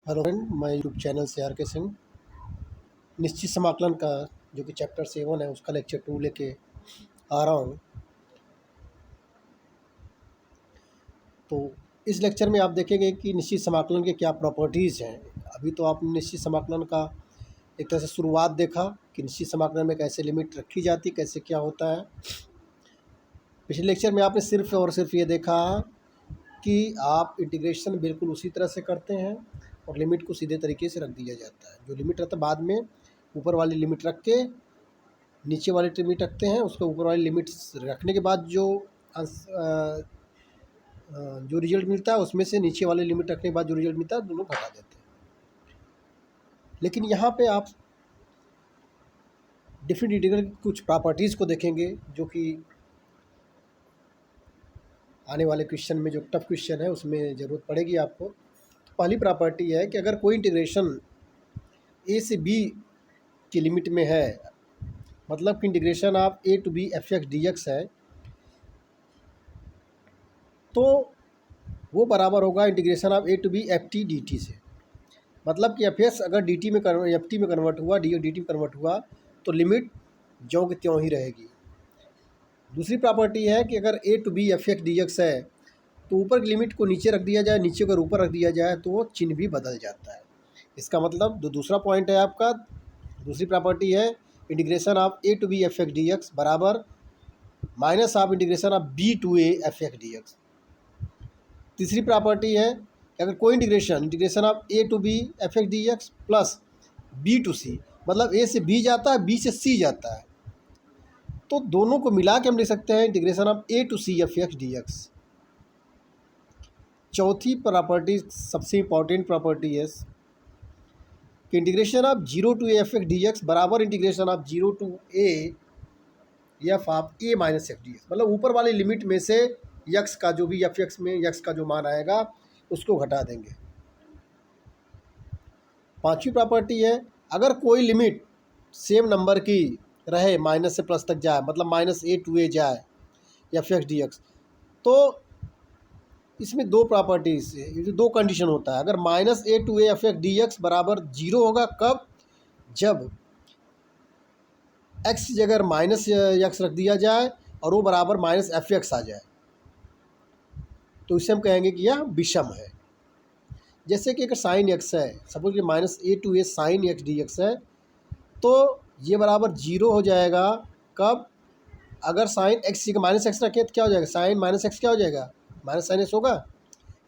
Hello friend, मैं YouTube channel से are के सिंह निश्चित समाकलन का जो कि चैप्टर 7 है उसका लेक्चर 2 लेके आ रहा हूँ। तो इस लेक्चर में आप देखेंगे कि निश्चित समाकलन के क्या प्रॉपर्टीज़ हैं। अभी तो आपने निश्चित समाकलन का एक तरह से शुरुआत देखा कि निश्चित समाकलन में कैसे लिमिट रखी जाती, कैसे क्या होता है। पिछले लेक्चर में आपने सिर्फ और सिर्फ ये देखा कि आप इंटीग्रेशन बिल्कुल उसी तरह से करते हैं और लिमिट को सीधे तरीके से रख दिया जाता है। जो लिमिट रहता है बाद में ऊपर वाली लिमिट रख के नीचे वाली लिमिट रखते हैं, उसके ऊपर वाली लिमिट रखने के बाद जो रिजल्ट मिलता है उसमें से नीचे वाली लिमिट रखने के बाद जो रिजल्ट मिलता है दोनों घटा देते हैं। लेकिन यहाँ पे आप डिफरेंट इंटीग्रल की कुछ प्रॉपर्टीज़ को देखेंगे जो कि आने वाले क्वेश्चन में, जो टफ क्वेश्चन है उसमें ज़रूरत पड़ेगी आपको। तो पहली प्रॉपर्टी है कि अगर कोई इंटीग्रेशन ए से बी की लिमिट में है, मतलब कि integration of A to B F x D x है, तो वो बराबर होगा integration of A to B F T D T से। मतलब कि एफ एक्स अगर डी टी में एफ टी में कन्वर्ट हुआ, डी डी टी में कन्वर्ट हुआ, तो लिमिट ज्यों की त्यों ही रहेगी। दूसरी प्रॉपर्टी है कि अगर A to B F x D x है तो ऊपर की लिमिट को नीचे रख दिया जाए, नीचे को ऊपर रख दिया जाए तो वो चिन्ह भी बदल जाता है। इसका मतलब जो दूसरा पॉइंट है आपका, दूसरी प्रॉपर्टी है integration of A to B F x D x बराबर minus of integration of B to A F x D X. तीसरी प्रॉपर्टी है कि अगर कोई integration of A to B F x D x plus B to C, मतलब ए से B जाता है, बी से सी जाता है, तो दोनों को मिला के हम लिख सकते हैं integration of A to C F x D X. चौथी प्रॉपर्टी सबसे इम्पॉर्टेंट प्रॉपर्टी है कि integration of zero to F x D x बराबर integration of zero to A F of A minus x D x. मतलब ऊपर वाली limit में से यक्स का जो भी एफ एक्स में यक्स का जो मान आएगा उसको घटा देंगे। पांचवी प्रॉपर्टी है अगर कोई लिमिट सेम नंबर की रहे, माइनस से प्लस तक जाए, मतलब माइनस ए टू ए जाए एफ एक्स डी एक्स, तो इसमें दो प्रॉपर्टीज, दो कंडीशन होता है। अगर minus a to A F x D x बराबर जीरो होगा, कब? जब एक्स की जगह माइनस एक्स रख दिया जाए और वो बराबर माइनस एफ एक्स आ जाए, तो इसे हम कहेंगे कि यह विषम है। जैसे कि अगर साइन एक्स है, सपोज कि minus a to a sine x D x है, तो ये बराबर जीरो हो जाएगा कब? अगर साइन एक्स की माइनस एक्स रखें तो क्या हो जाएगा? साइन माइनस एक्स क्या हो जाएगा? माइनस साइन एक्स होगा।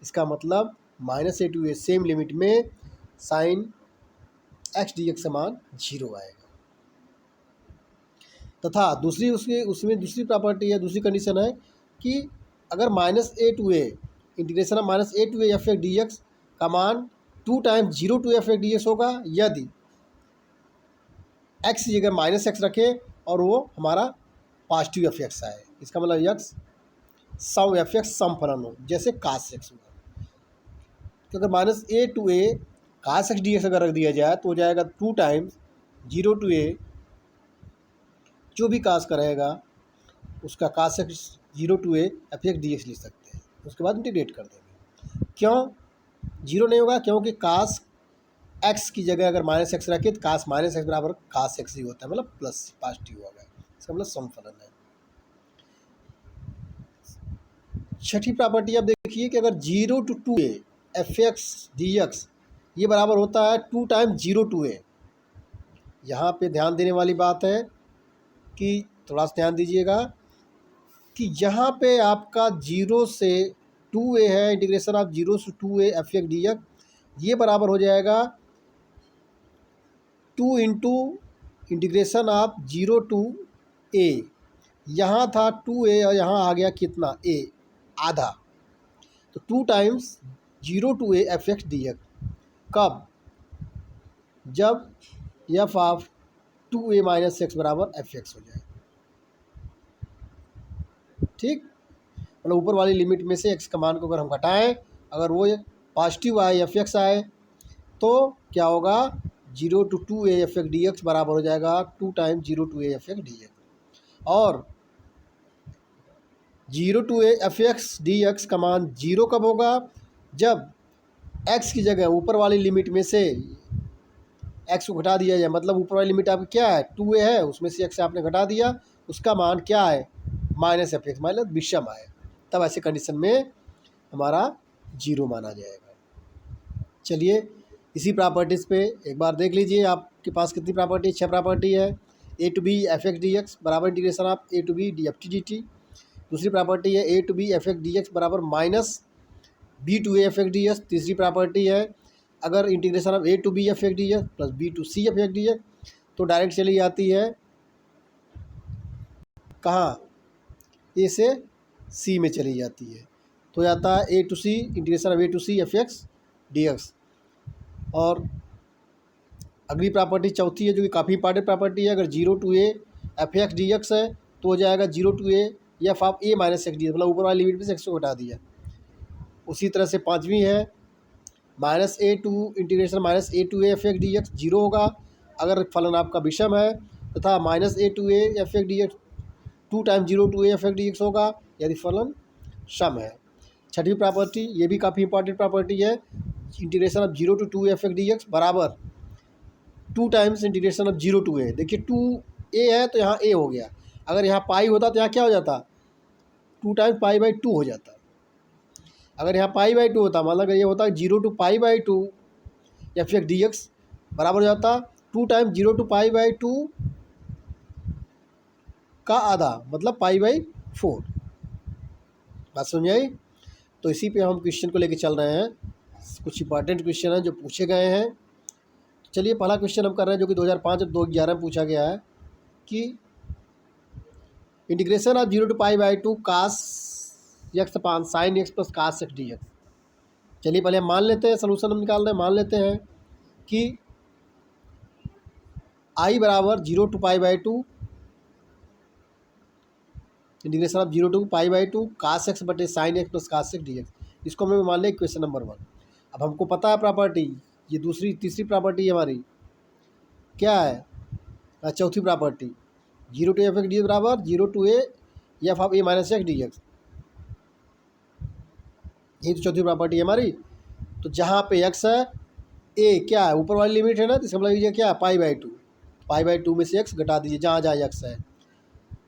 इसका मतलब minus a to a same limit में साइन एक्स डी एक्स का मान जीरो आएगा। तथा दूसरी उसमें दूसरी प्रॉपर्टी है, दूसरी कंडीशन है कि अगर minus a to a integration of minus a to A F x D x का मान 2 times zero to F x D x होगा, यदि एक्स की जगह माइनस एक्स रखे और वो हमारा पॉजिटिव एफ एक्स आए। इसका मतलब एक्स सम एफ एक्स सम फलन हो, जैसे कास एक्स हुआ। तो अगर minus a to a cos x D x अगर रख दिया जाए तो हो जाएगा 2 टाइम्स जीरो टू ए, जो भी कास करेगा उसका cos X zero to A F x D X लिख सकते हैं। उसके बाद इंटीग्रेट कर देंगे। क्यों जीरो नहीं होगा? क्योंकि कास एक्स की जगह अगर माइनस एक्स रखे तो कास माइनस एक्स बराबर कास एक्स ही होता है, मतलब प्लस पॉजिटिव होगा। इसका मतलब सम फलन है। छठी प्रॉपर्टी आप देखिए कि अगर zero to two A F x D x ये बराबर होता है 2 टाइम्स जीरो टू ए। यहाँ पे ध्यान देने वाली बात है कि थोड़ा सा ध्यान दीजिएगा कि यहाँ पे आपका जीरो से 2a है, इंटीग्रेशन ऑफ जीरो से 2a f x D x, ये बराबर हो जाएगा 2 into integration of zero to A. यहाँ था 2a और यहाँ आ गया कितना? a आधा, तो 2 times zero to A F x D x. कब? जब f of 2a minus x बराबर एफ एक्स हो जाए। ठीक, मतलब ऊपर वाली लिमिट में से एक्स का मान को अगर हम घटाएं, अगर वो पॉजिटिव आए एफ एक्स आए, तो क्या होगा? Zero to two A F x D x बराबर हो जाएगा 2 times zero to A F x D x. और zero to A F x D x का मान जीरो कब होगा? जब एक्स की जगह ऊपर वाली लिमिट में से एक्स को घटा दिया जाए, मतलब ऊपर वाली लिमिट आपकी क्या है 2a है, उसमें से एक्स आपने घटा दिया, उसका मान क्या है माइनस एफ एक्स, मतलब विषम आए, तब ऐसे कंडीशन में हमारा जीरो माना जाएगा। चलिए इसी प्रॉपर्टीज़ पे एक बार देख लीजिए, आपके पास कितनी प्रॉपर्टी, 6 प्रॉपर्टी है। A to B F x D x बराबर integration of A to B D F T D T. दूसरी प्रॉपर्टी है A to B F x D x बराबर minus B to A F x D X. तीसरी property है अगर integration of A to B F x D x plus B to C F x D X, तो direct चली जाती है कहाँ, ए से सी में चली जाती है, तो जाता है A to C integration of A to C F x D x. और अगली प्रॉपर्टी चौथी है जो कि काफ़ी इंपॉर्टेंट प्रॉपर्टी है, अगर zero to A F x D x है तो हो जाएगा zero to A F of A minus x D x, मतलब ऊपर वाली लिमिट में से एक्स को घटा दिया। उसी तरह से पाँचवीं है minus a to integration minus a to A F x D x zero होगा अगर फलन आपका विषम है, तथा minus a to A F x D x 2 time zero to A F x D x होगा यदि फलन सम है। छठी प्रॉपर्टी ये भी काफ़ी इंपॉर्टेंट प्रॉपर्टी है, integration of zero to two F x D x बराबर 2 times integration of zero to A. देखिए 2a है तो यहाँ a हो गया, अगर यहाँ पाई होता तो यहाँ क्या हो जाता 2 टाइम्स पाई बाई 2 हो जाता। अगर यहाँ पाई बाई 2 होता, मतलब ये होता zero to pi by 2 f x D x बराबर हो जाता 2 times zero to pi by 2 का आधा, मतलब पाई बाई 4। बात समझ आई? तो इसी पे हम क्वेश्चन को लेके चल रहे हैं, कुछ इंपॉर्टेंट क्वेश्चन हैं जो पूछे गए हैं। चलिए पहला क्वेश्चन हम कर रहे हैं जो कि 2005 और 2011 में पूछा गया है कि integration of zero to pi by 2 cos x upon sine x plus cos x D x. चलिए पहले हम मान लेते हैं, सोल्यूशन हम निकाल रहे हैं, मान लेते हैं कि आई बराबर zero to pi by 2 integration of zero to pi by 2 cos x बटे sine x plus cos x D X. इसको हमें मान लें क्वेश्चन नंबर 1। अब हमको पता है प्रॉपर्टी, ये तीसरी प्रॉपर्टी हमारी क्या है, चौथी property zero to F x D x बराबर zero to A F of A minus x D x, यही तो चौथी प्रॉपर्टी है हमारी। तो जहाँ पे एक्स है ए क्या है ऊपर वाली लिमिट है ना, तो इसका मतलब ये क्या है पाई बाई 2 में से एक्स घटा दीजिए जहाँ जहाँ एक्स है,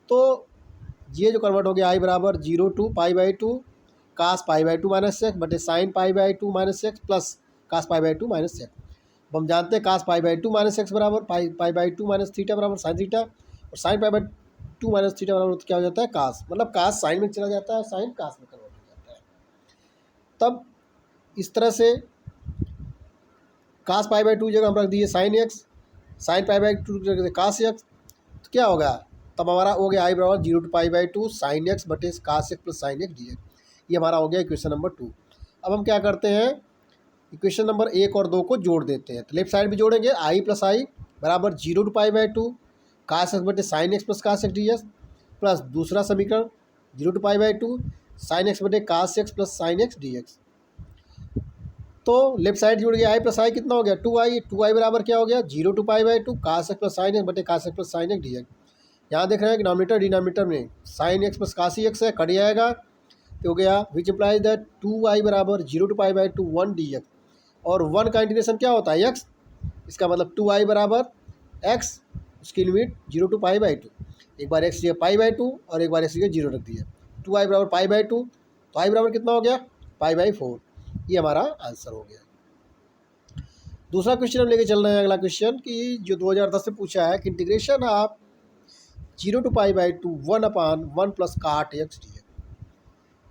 तो ये जो कन्वर्ट हो गया आई बराबर zero to pi by 2 cos pi by 2 minus x बटे sine pi by 2 minus x plus cos pi by 2 minus x. अब हम जानते हैं cos pi by 2 minus x बराबर पाई बाई 2 माइनस थीटा बराबर साइन थीटा, और sine pi by 2 minus theta बराबर तो क्या हो जाता है कास, मतलब कास साइन में चला जाता है, साइन कास में कन्वर्ट हो जाता है। तब इस तरह से कास पाई बाई 2 जगह हम रख दिए sine x, sine pi by 2 जगह कास एक्स, तो क्या होगा तब हमारा हो गया आई बराबर zero to pi by 2 sine x बटे cos x plus sine x D x. ये हमारा हो गया इक्वेशन नंबर 2। अब हम क्या करते हैं, इक्वेशन नंबर 1 और 2 को जोड़ देते हैं, तो लेफ्ट साइड भी जोड़ेंगे आई प्लस आई बराबर zero to pi by 2 cos x बटे sine x plus cos x D x, plus दूसरा समीकरण zero to pi by 2 sine x बटे cos x plus sine x D X. तो left side जुड़ गया आई plus आई कितना हो गया 2i बराबर क्या हो गया zero to pi by 2 cos x plus sine x बटे cos x plus sine x D x. यहाँ देख रहे हैं कि डिनोमिनेटर डिनोमिनेटर में sine x plus cos x है, कट जाएगा तो हो गया विच इम्प्लाइज दैट 2i बराबर zero to pi by 2 1 d x, और 1 का इंटीग्रेशन क्या होता है एक्स, इसका मतलब 2i बराबर एक्स, उसकी limit zero to pi by 2, एक बार एक्स जगह पाई बाई 2 और एक बार एक्स जगह जीरो रख दिया, 2i बराबर पाई बाई 2, तो आई बराबर कितना हो गया पाई बाई 4। ये हमारा आंसर हो गया। दूसरा क्वेश्चन हम लेके चल रहे हैं, अगला क्वेश्चन कि जो 2010 में पूछा है कि integration of zero to pi by 2 1 upon 1 plus cot x D x.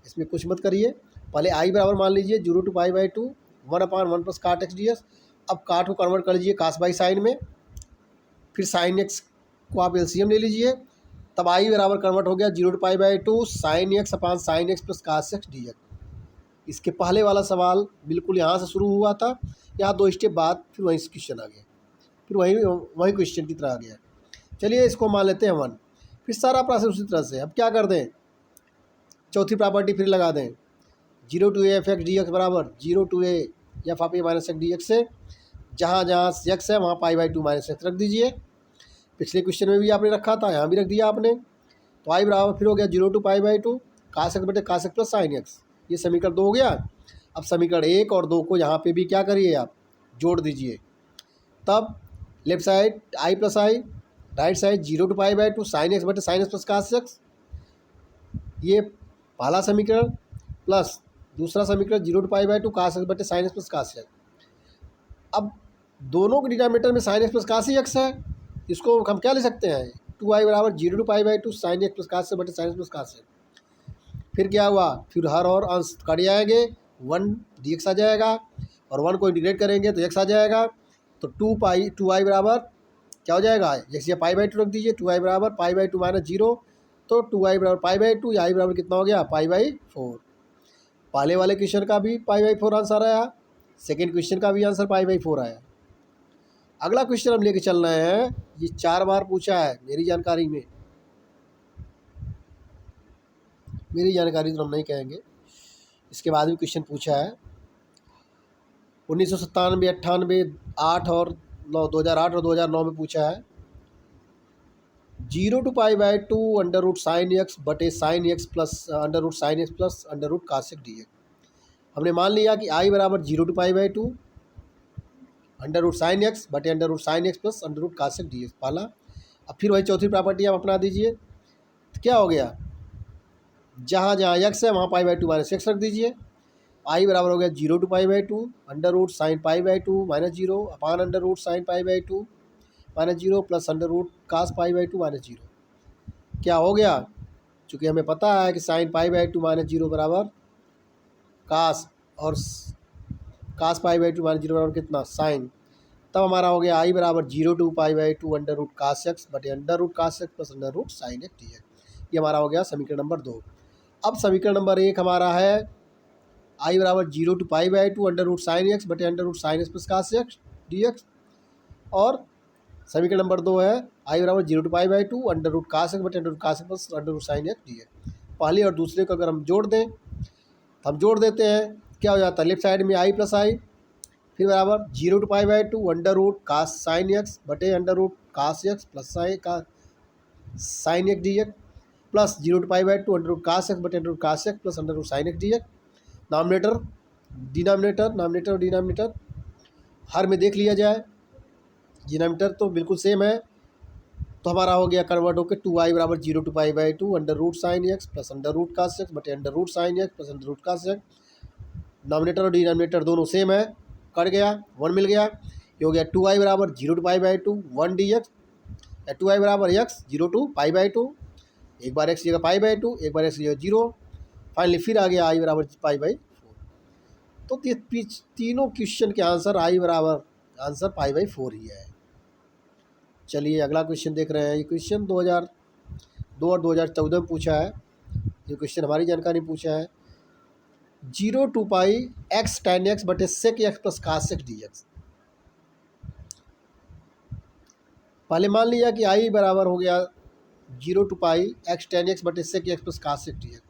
इसमें कुछ मत करिए, पहले आई बराबर मान लीजिए zero to pi by 2 1 upon 1 plus cot x D x. अब काट को कन्वर्ट कर लीजिए कास बाई साइन में, फिर साइन एक्स को आप एलसीएम ले लीजिए, तब आई बराबर कन्वर्ट हो गया zero to pi by 2 sine x upon sine x plus cos x D x. इसके पहले वाला सवाल बिल्कुल यहाँ से शुरू हुआ था, यहाँ 2 स्टेप बाद फिर वहीं क्वेश्चन आ गया, फिर वही क्वेश्चन की तरह आ गया। चलिए इसको मान लेते हैं 1, फिर सारा प्रोसेस उसी तरह से। अब क्या कर दें, चौथी प्रॉपर्टी फिर लगा दें, zero to A F x D x बराबर zero to A F of A minus x D x से जहाँ जहाँ एक्स है वहाँ पाई बाई 2 माइनस एक्स रख दीजिए। पिछले क्वेश्चन में भी आपने रखा था, यहाँ भी रख दिया आपने, तो आई बराबर फिर हो गया zero to pi by 2 cos x बटे cos x plus sine x, ये समीकरण 2 हो गया। अब समीकरण 1 और 2 को यहाँ पे भी क्या करिए आप जोड़ दीजिए। तब left side I plus I, right side 0 to pi by two sine x बटे sine x plus cos x, ये पहला समीकरण प्लस दूसरा समीकरण 0 to pi by two cos x बटे sine x plus cos x. अब दोनों के डिनोमिनेटर में साइन एक्स प्लस कास ही एक्स है, इसको हम क्या ले सकते हैं 2i बराबर 0 to pi by two sine x plus cos x बटे sine x plus cos x. फिर क्या हुआ, फिर हर और अंश कट जाएंगे, 1 dx आ जाएगा और 1 को इंटीग्रेट करेंगे तो x आ जाएगा। तो 2i बराबर क्या हो जाएगा, जैसे पाई बाई टू रख दीजिए, 2i बराबर पाई बाई टू माइनस 0, तो 2i बराबर पाई बाई टू, आई बराबर कितना हो गया पाई बाई 4। पहले वाले क्वेश्चन का भी पाई बाई 4 आंसर आया, सेकेंड क्वेश्चन का भी आंसर पाई बाई 4 आया। अगला क्वेश्चन हम लेके चल रहे हैं, ये 4 बार पूछा है मेरी जानकारी में, मेरी जानकारी तो हम नहीं कहेंगे, इसके बाद भी क्वेश्चन पूछा है 1997, 98, 8 और 9, 2008 और 2009 में पूछा है 0 to pi by two under root sine x बटे sine x plus under root sine x plus under root cos x D x. हमने मान लिया कि आई बराबर 0 to pi by two under root sine x बटे under root sine x plus under root cos x D x पहला। अब फिर वही चौथी प्रॉपर्टी आप अपना दीजिए, तो क्या हो गया, जहाँ जहाँ एक्स है वहाँ pi by two minus x रख दीजिए। आई बराबर हो गया 0 to pi by two under root sine pi by two minus 0 upon under root sine pi by two minus 0 plus under root cos pi by two minus 0। क्या हो गया, चूँकि हमें पता है कि sine pi by two minus 0 बराबर cos और cos pi by two minus 0 बराबर कितना साइन, तब हमारा हो गया आई बराबर 0 to pi by two under root cos x बटे under root cos x plus under root sine x D x. ये हमारा हो गया समीकरण नंबर 2। अब समीकरण नंबर 1 हमारा है आई बराबर 0 to pi by two under root sine x बटे under root sine x plus cos x D x, और समीकरण नंबर 2 है आई बराबर 0 to pi by two under root cos x बटे under root cos x plus under root sine x D x. पहले और दूसरे को अगर हम जोड़ दें, तो हम जोड़ देते हैं, क्या हो जाता है लेफ्ट साइड में आई प्लस आई, फिर बराबर 0 to pi by two under root cos sine x बटे under root cos x plus sine x D x, plus 0 to pi by two under root cos x बटे under root cos x plus under root sine x D x. Numerator और denominator हर में देख लिया जाए, denominator तो बिल्कुल same है, तो हमारा हो गया कन्वर्ट होकर 2i बराबर 0 to pi by two under root sine x plus under root cos x बटे under root sine x plus under root cos x. Numerator और डिनोमिनेटर दोनों सेम है, कट गया 1 मिल गया, ये हो गया 2i बराबर 0 to pi by two 1 d x, या 2i बराबर x 0 to pi by two, एक बार एक्स जगह पाई बाई टू, एक बार एक्स जगह 0, फाइनली फिर आ गया आई बराबर पाई बाई 4। तो तीनों क्वेश्चन के आंसर आई बराबर आंसर पाई बाई 4 ही है। चलिए अगला क्वेश्चन देख रहे हैं, ये क्वेश्चन 2002 और 2014 में पूछा है, ये क्वेश्चन हमारी जानकारी में पूछा है 0 to pi x tan x बटे sec x plus cos x D x. पहले मान लिया कि आई बराबर हो गया 0 to pi x tan x बटे sec x plus cos x D x.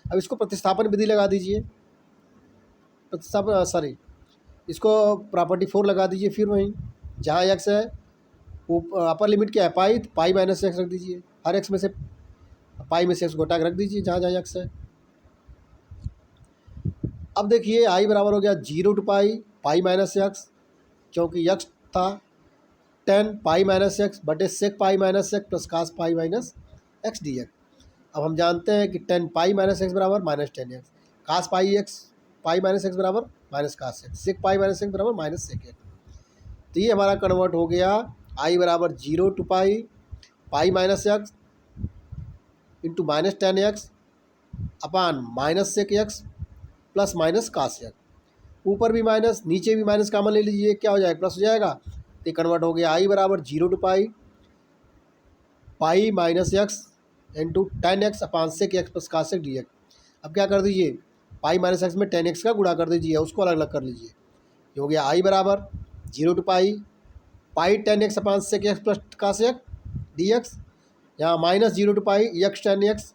अब इसको प्रतिस्थापन विधि लगा दीजिए, इसको प्रॉपर्टी 4 लगा दीजिए, फिर वहीं जहाँ एक्स है वो अपर लिमिट क्या है पाई माइनस एक्स रख दीजिए, हर एक्स में से पाई में से एक्स घटा के रख दीजिए जहाँ जहाँ एक्स है। अब देखिए आई बराबर हो गया 0 टू पाई माइनस एक्स, क्योंकि एक्स था 10 पाई माइनस एक्स बटे sec pi minus x plus cos pi minus x D x. अब हम जानते हैं कि 10 पाई माइनस एक्स बराबर minus 10 x, cos pi minus x बराबर minus cos x, sec pi minus x बराबर माइनस सेक एक्स। तो ये हमारा कन्वर्ट हो गया आई बराबर 0 to pi minus x into minus 10 x upon minus sec x plus minus cos x. ऊपर भी माइनस नीचे भी माइनस कॉमन ले लीजिए, क्या हो जाएगा प्लस हो जाएगा, तो कन्वर्ट हो गया आई बराबर 0 to pi minus x into 10 x upon sec x plus cos x D x. अब क्या कर दीजिए, पाई माइनस एक्स में 10 एक्स का गुणा कर दीजिए, उसको अलग अलग कर लीजिए। ये हो गया आई बराबर 0 to pi 10 x upon sec x plus cos x D x, यहाँ minus 0 to pi x 10 x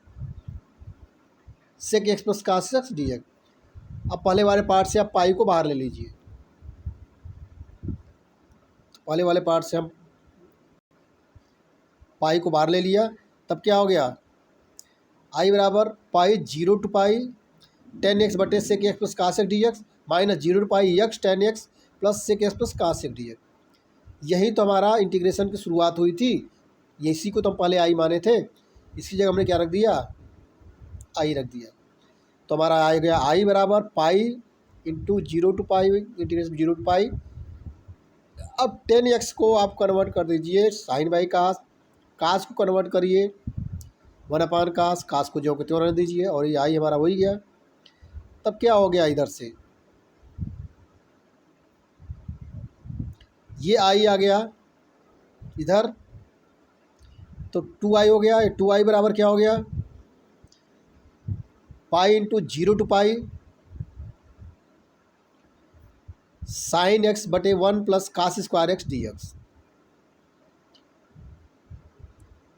sec x plus cos x D x. अब पहले वाले पार्ट से आप पाई को बाहर ले लीजिए, पहले वाले पार्ट से हम पाई को बाहर ले लिया, तब क्या हो गया आई बराबर पाई 0 टू पाई 10 एक्स बटे sec x plus cos x D x, minus 0 to pi x tan x plus sec x plus cos sec d x. यही तो हमारा इंटीग्रेशन की शुरुआत हुई थी, ये इसी को तो हम पहले आई माने थे, इसकी जगह हमने क्या रख दिया, आई रख दिया। तो हमारा आ गया आई बराबर pi into 0 to pi integration 0 to पाई। अब 10x को आप कन्वर्ट कर दीजिए साइन बाई कास, कास को कन्वर्ट करिए 1/कास, कास को जो को त्यों रहने दीजिए, और ये आई हमारा हो ही गया। तब क्या हो गया, इधर से ये आई आ गया इधर, तो 2i हो गया। 2i बराबर क्या हो गया, pi into 0 to pi sine x बटे 1 plus cos square x D x.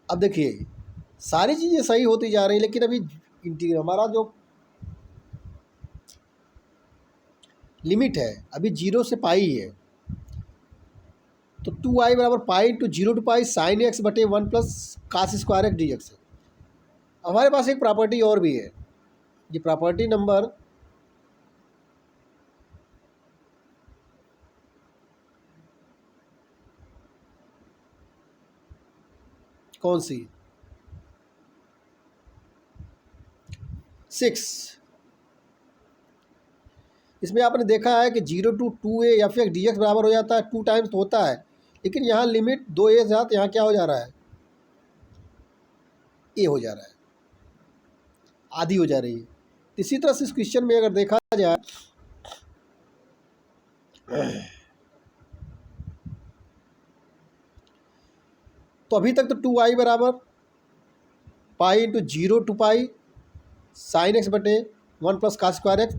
अब देखिए सारी चीज़ें सही होती जा रही, लेकिन अभी हमारा जो लिमिट है अभी 0 से पाई है, तो 2i बराबर pi into 0 to pi sine x बटे 1 plus cos square x D x है। हमारे पास एक प्रॉपर्टी और भी है, ये प्रॉपर्टी नंबर कौन सी, 6। इसमें आपने देखा है कि 0 to 2a f x D x बराबर हो जाता है 2 टाइम्स तो होता है, लेकिन यहाँ लिमिट 2a के साथ यहाँ क्या हो जा रहा है, ए हो जा रहा है, आधी हो जा रही है। इसी तरह से इस क्वेश्चन में अगर देखा जाए तो अभी तक तो 2i बराबर pi into 0 to pi sine x बटे 1 प्लस कास स्क्वायर एक्स।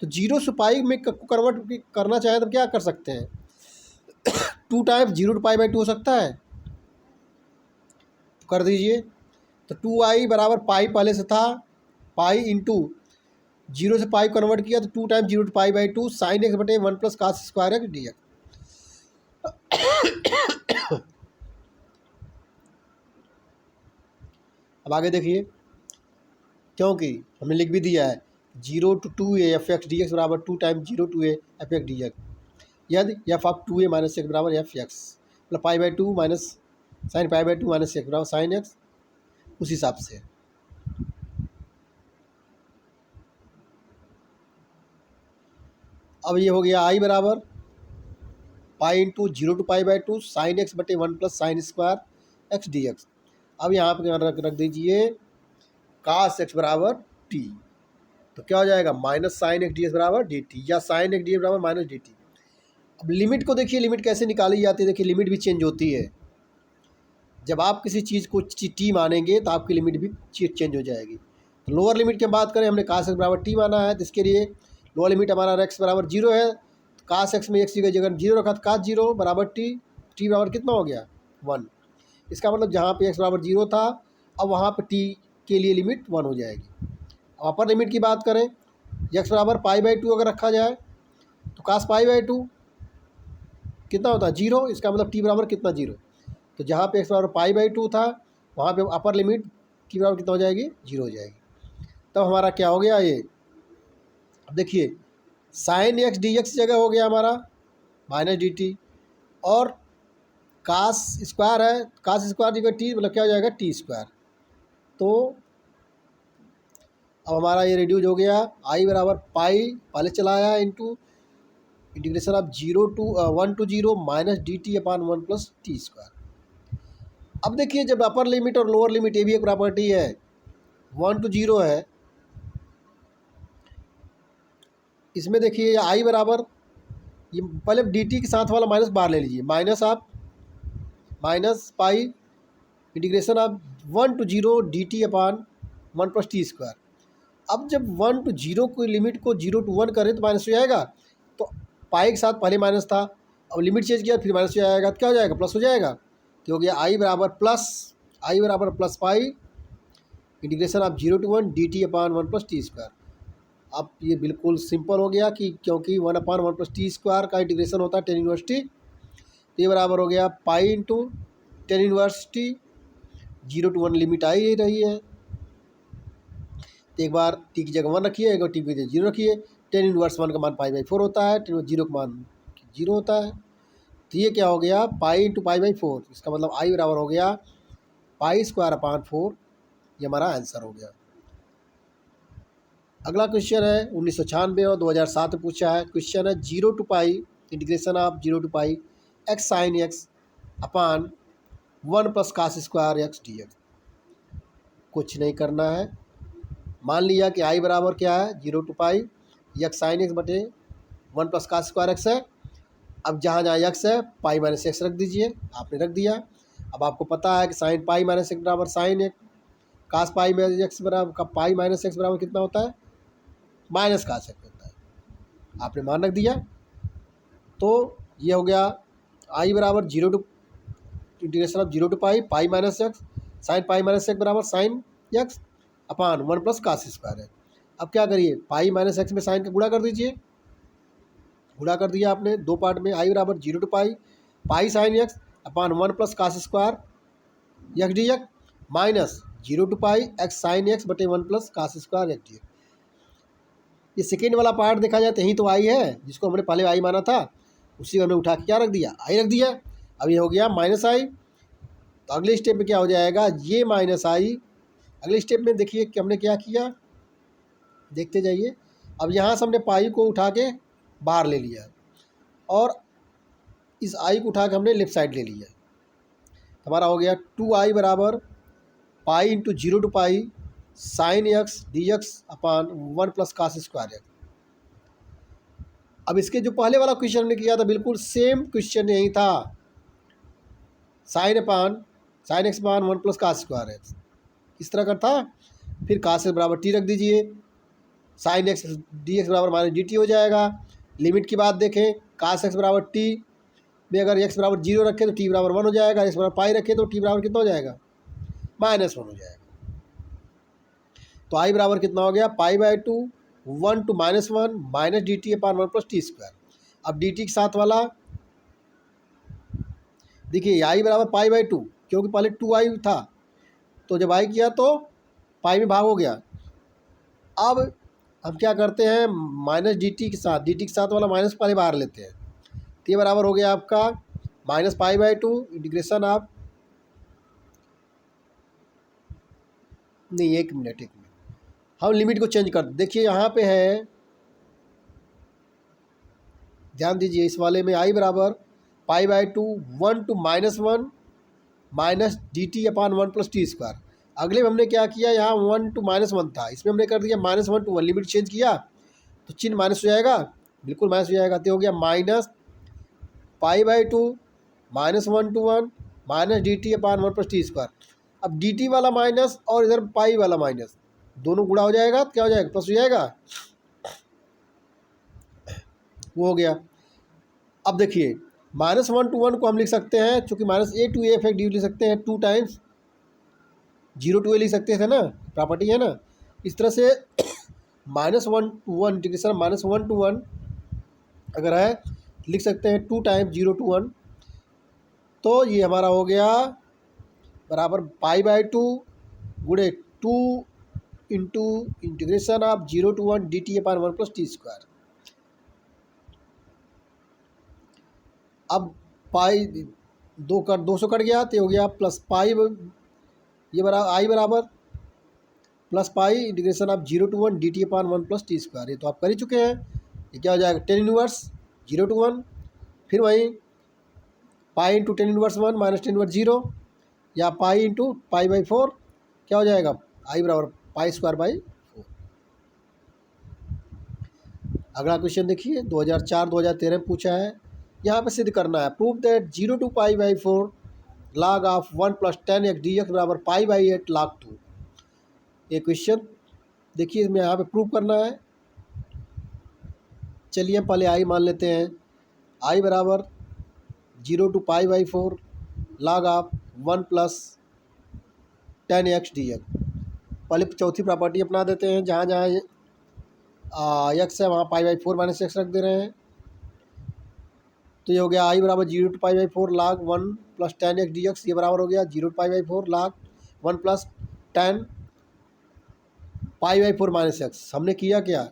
तो 0 से पाई में कन्वर्ट करना चाहें तो क्या कर सकते हैं, 2 टाइम्स 0 to पाई/2 हो सकता है, तो कर दीजिए। तो 2i बराबर पाई पहले से था, पाई इंटू 0 से पाई कन्वर्ट किया तो 2 टाइम्स 0 to पाई/2 साइन एक्स बटे 1 plus cos square x D x. अब आगे देखिए, क्योंकि हमने लिख भी दिया है 0 to 2a f x D x बराबर 2 times 0 to a f x D x, यदि f of 2a minus x बराबर एफ एक्स मतलब पाई/2 माइनस साइन पाई/2 माइनस एक्स बराबर साइन एक्स, उस हिसाब से। अब ये हो गया आई बराबर पाई इंटू 0 to पाई/2 साइन एक्स बटे 1 plus sine square x D x. अब यहाँ पर रख दीजिए कास एक्स बराबर टी, तो क्या हो जाएगा minus sine x D x बराबर डी टी, या साइन एक्स डी एक्स बराबर माइनस डी टी। अब लिमिट को देखिए, लिमिट कैसे निकाली जाती है, देखिए लिमिट भी चेंज होती है। जब आप किसी चीज़ को टी मानेंगे तो आपकी लिमिट भी चेंज हो जाएगी। तो लोअर लिमिट की बात करें, हमने कास एक्स बराबर टी माना है, तो इसके लिए लोअर लिमिट हमारा एक्स बराबर 0 है, तो कास एक्स में एक्स की जगह 0 रखा, तो कास 0 बराबर टी, टी बराबर कितना हो गया 1। इसका मतलब जहाँ पे एक्स बराबर 0 था, अब वहाँ पर टी के लिए लिमिट 1 हो जाएगी। अपर लिमिट की बात करें, एक्स बराबर पाई/2 अगर रखा जाए तो कास पाई/2 कितना होता है 0, इसका मतलब टी बराबर कितना 0। तो जहाँ पे एक्स बराबर पाई/2 था वहाँ पे अपर लिमिट की बराबर कितना हो जाएगी 0 हो जाएगी। तब हमारा क्या हो गया, ये अब देखिए साइन एक्स डी एक्स जगह हो गया हमारा माइनस डी टी, और कास स्क्वायर है, कास स्क्वायर जगह टी मतलब क्या हो जाएगा टी स्क्वायर। तो अब हमारा ये रिड्यूज हो गया, आई बराबर पाई पहले चला आया into integration of 1 to 0 minus d t upon 1 plus t square. अब देखिए जब अपर लिमिट और लोअर लिमिट, ये भी एक प्रॉपर्टी है, 1 to 0 है, इसमें देखिए आई बराबर ये पहले डी टी के साथ वाला माइनस बाहर ले लीजिए, minus pi integration of 1 to 0 D t upon 1 plus t square. अब जब 1 to 0 को लिमिट को 0 to 1 करें तो माइनस हो जाएगा, तो पाई के साथ पहले माइनस था, अब लिमिट चेंज किया फिर माइनस हो जाएगा, तो क्या हो जाएगा प्लस हो जाएगा। तो हो गया आई बराबर plus pi integration of 0 to 1 d t upon 1 plus t square. अब ये बिल्कुल सिंपल हो गया कि क्योंकि 1/1 प्लस टी स्क्वायर का इंटीग्रेशन होता है टेन इनवर्स टी, तो ये बराबर हो गया pi into tan inverse t, 0 to 1 limit आई ही रही है, तो एक बार टी की जगह 1 रखिए, एक बार टी की जगह 0 रखिए, टेन इनवर्स 1 का मान पाई बाई 4 होता है, टेन इनवर्स 0 का मान 0 होता है। तो ये क्या हो गया, पाई इंटू पाई बाई 4, इसका मतलब आई बराबर हो गया पाई स्क्वायर अपान 4। ये हमारा आंसर हो गया। अगला क्वेश्चन है 1996 और 2007 में पूछा है। क्वेश्चन है 0 to pi integration of 0 to pi x sine x upon 1 plus cos square x D x. कुछ नहीं करना है, मान लिया कि आई बराबर क्या है 0 to pi x sine x बटे 1 प्लस कास स्क्वायर एक्स है। अब जहाँ जहाँ एक्स है पाई माइनस एक्स रख दीजिए, आपने रख दिया। अब आपको पता है कि साइन पाई माइनस एक्स बराबर sine x, cos pi minus x बराबर का पाई माइनस एक्स बराबर कितना होता है, माइनस कास एक्स होता है। आपने मान रख दिया। तो ये हो गया आई बराबर 0 to integration of 0 to pi pi minus x sine pi minus x बराबर sine x upon 1 plus cos square है। अब क्या करिए, पाई माइनस एक्स में साइन का गुणा कर दीजिए। गुणा कर दिया आपने दो पार्ट में, आई बराबर 0 to pi pi sine x upon 1 plus cos square x D x minus 0 to pi x sine x बटे 1 plus cos square x D x. ये सेकेंड वाला पार्ट देखा जाए तो यही तो आई है, जिसको हमने पहले आई माना था, उसी को हमने उठा के क्या रख दिया, आई रख दिया। अब ये हो गया माइनस आई। तो अगले स्टेप में क्या हो जाएगा, ये माइनस आई। अगले स्टेप में देखिए कि हमने क्या किया, देखते जाइए। अब यहाँ से हमने पाई को उठा के बाहर ले लिया और इस आई को उठा के हमने लेफ्ट साइड ले लिया। हमारा हो गया 2i बराबर pi into 0 to pi sine x D x upon 1 plus cos square x. अब इसके जो पहले वाला क्वेश्चन हमने किया था बिल्कुल सेम क्वेश्चन यही था, sign x upon 1 plus cos square x इस तरह का था। फिर कास एक्स बराबर टी रख दीजिए, साइन एक्स डी एक्स बराबर माइनस डी टी हो जाएगा। लिमिट की बात देखें, कास एक्स बराबर टी में अगर एक्स बराबर 0 रखें तो टी बराबर 1 हो जाएगा, एक्स बराबर पाई रखें तो टी बराबर कितना हो जाएगा, -1 हो जाएगा। तो आई बराबर कितना हो गया, pi by 2 1 to -1 minus d t upon 1 plus t square. अब डी टी के साथ वाला देखिए, आई बराबर पाई बाई 2, क्योंकि पहले 2i था, तो जब आई किया तो पाई में भाग हो गया। अब हम क्या करते हैं, माइनस डी टी के साथ वाला माइनस पहले बाहर लेते हैं। तो ये बराबर हो गया आपका माइनस पाई बाई 2 इंटीग्रेशन आप, नहीं एक मिनट हम लिमिट को चेंज कर देखिए। यहाँ पे है, ध्यान दीजिए, इस वाले में आई बराबर pi by 2 1 to -1 minus d t upon 1 plus t square. अगले में हमने क्या किया, यहाँ 1 टू -1 था, इसमें हमने कर दिया -1 टू 1, लिमिट चेंज किया तो चिन्ह माइनस हो जाएगा, बिल्कुल माइनस हो जाएगा। तो हो गया minus pi by 2 -1 to 1 minus d t upon 1 plus t square. अब डी टी वाला माइनस और इधर पाई वाला माइनस दोनों गुणा हो जाएगा तो क्या हो जाएगा, प्लस हो जाएगा, वो हो गया। अब देखिए -1 टू 1 को हम लिख सकते हैं, चूँकि -a टू a इफेक्ट डी लिख सकते हैं 2 टाइम्स 0 टू a लिख सकते थे ना, प्रॉपर्टी है ना। इस तरह से -1 टू 1 इंटीग्रेशन -1 टू 1 अगर है लिख सकते हैं 2 टाइम्स 0 टू 1। तो ये हमारा हो गया बराबर पाई बाई 2 गुणे 2 into integration of 0 to 1 d t upon 1 plus t square. अब पाई 200 कट गया तो हो गया प्लस पाई, ये बराबर आई बराबर plus pi integration of 0 to 1 d t upon 1 plus t square. ये तो आप कर ही चुके हैं। ये क्या हो जाएगा, टेन इनवर्स 0 टू 1, फिर वहीं पाई into tan inverse 1 minus tan inverse 0, या पाई इंटू पाई बाई 4 क्या हो जाएगा, आई बराबर पाई स्क्वायर बाई 4। अगला क्वेश्चन देखिए 2004-2013 में पूछा है। यहाँ पे सिद्ध करना है, prove that 0 to pi by 4 log of 1 plus 10 x D x बराबर पाई बाई 8 log 2। ये क्वेश्चन देखिए इसमें यहाँ पे प्रूव करना है। चलिए हम पहले आई मान लेते हैं, आई बराबर 0 to pi by 4 log of 1 plus 10 x D x. पहले चौथी प्रॉपर्टी अपना देते हैं, जहाँ जहाँ एक्स है वहाँ पाई बाई 4 माइनस एक्स रख दे रहे हैं। तो ये हो गया आई बराबर 0 to pi by 4 log 1 plus 10 x D x. ये बराबर हो गया 0 to pi by 4 log 1 plus 10 pi by 4 minus x. हमने किया क्या,